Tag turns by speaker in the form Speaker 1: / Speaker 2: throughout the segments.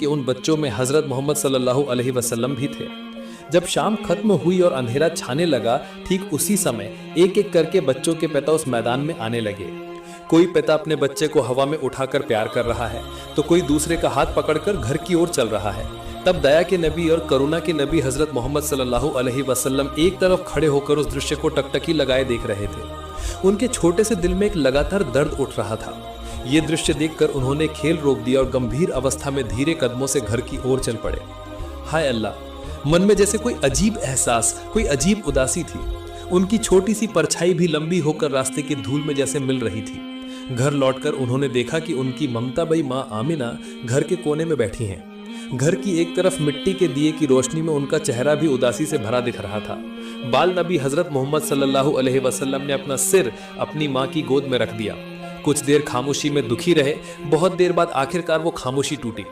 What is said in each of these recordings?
Speaker 1: कि उन बच्चों में हजरत मोहम्मद सल्लल्लाहु अलैहि वसल्लम भी थे। जब शाम खत्म हुई और अंधेरा छाने लगा, ठीक उसी समय एक एक करके बच्चों के पिता उस मैदान में आने लगे। कोई पिता अपने बच्चे को हवा में उठाकर प्यार कर रहा है, तो कोई दूसरे का हाथ पकड़कर घर की ओर चल रहा है। तब दया के नबी और करुणा के नबी हजरत मोहम्मद सल्लल्लाहु अलैहि वसल्लम एक तरफ खड़े होकर उस दृश्य को टकटकी लगाए देख रहे थे। उनके छोटे से दिल में एक लगातार दर्द उठ रहा था। ये दृश्य देखकर उन्होंने खेल रोक दिया और गंभीर अवस्था में धीरे कदमों से घर की ओर चल पड़े। हाय अल्लाह, मन में जैसे कोई अजीब एहसास, कोई अजीब उदासी थी। उनकी छोटी सी परछाई भी लंबी होकर रास्ते की धूल में जैसे मिल रही थी। घर लौटकर उन्होंने देखा कि उनकी ममता बई माँ आमिना घर के कोने में बैठी हैं। घर की एक तरफ मिट्टी के दिए की रोशनी में उनका चेहरा भी उदासी से भरा दिख रहा था। बाल नबी हजरत मोहम्मद सल्लल्लाहु अलैहि वसल्लम ने अपना सिर अपनी माँ की गोद में रख दिया। कुछ देर खामोशी में दुखी रहे। बहुत देर बाद आखिरकार वो खामोशी टूटी।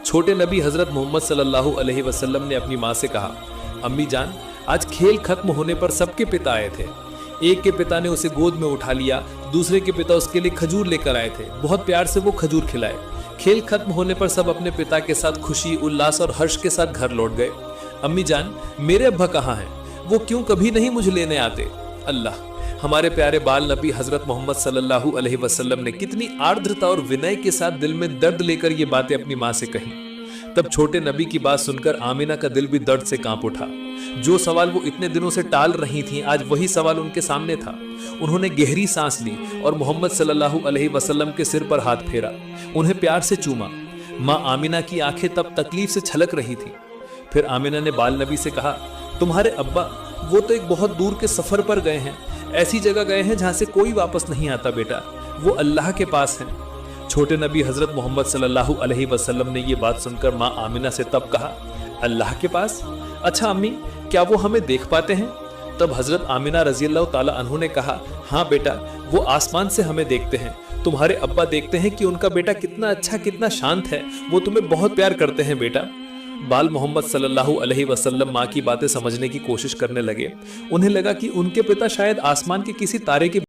Speaker 1: छोटे नबी हजरत मोहम्मद सल्लल्लाहु अलैहि वसल्लम ने अपनी माँ से कहा, अम्मी जान, आज खेल खत्म होने पर सबके पिता आए थे। एक के पिता ने उसे गोद में उठा लिया, दूसरे के पिता उसके लिए खजूर लेकर आए थे। बहुत प्यार से वो खजूर खिलाए। खेल खत्म होने पर सब अपने पिता के साथ खुशी, उल्लास और हर्ष के साथ घर लौट गए। अम्मी जान, मेरे अब्बा कहाँ हैं? वो क्यों कभी नहीं मुझे लेने आते? अल्लाह, हमारे प्यारे बाल नबी हजरत मोहम्मद सल्लल्लाहु अलैहि वसल्लम ने कितनी आर्द्रता और विनय के साथ दिल में दर्द लेकर ये बातें अपनी माँ से कही। तब छोटे नबी की बात सुनकर आमिना का दिल भी दर्द से कांप उठा। जो सवाल वो इतने दिनों से टाल रही थीं, आज वही सवाल उनके सामने था। उन्होंने गहरी सांस ली और मोहम्मद सल्लल्लाहु अलैहि वसल्लम के सिर पर हाथ फेरा, उन्हें प्यार से चूमा। माँ आमिना की आंखें तब तकलीफ से छलक रही थी। फिर आमिना ने बाल नबी से कहा, तुम्हारे अब्बा वो तो एक बहुत दूर के सफर पर गए हैं, ऐसी जगह गए हैं जहां से कोई वापस नहीं आता बेटा, वो अल्लाह के पास हैं। छोटे नबी हजरत मोहम्मद सल्लल्लाहु अलैहि वसल्लम ने ये बात सुनकर माँ आमिना से तब कहा, अल्लाह के पास? अच्छा अम्मी, क्या वो हमें देख पाते हैं? तब हजरत आमिना रज़ियल्लाहु ताला अन्हु ने कहा, हाँ बेटा, वो आसमान से हमें देखते हैं। तुम्हारे अब्बा देखते हैं कि उनका बेटा कितना अच्छा, कितना शांत है, वो तुम्हें बहुत प्यार करते हैं बेटा। बाल मोहम्मद सल्लल्लाहु अलैहि वसल्लम माँ की बातें समझने की कोशिश करने लगे। उन्हें लगा कि उनके पिता शायद आसमान के किसी तारे की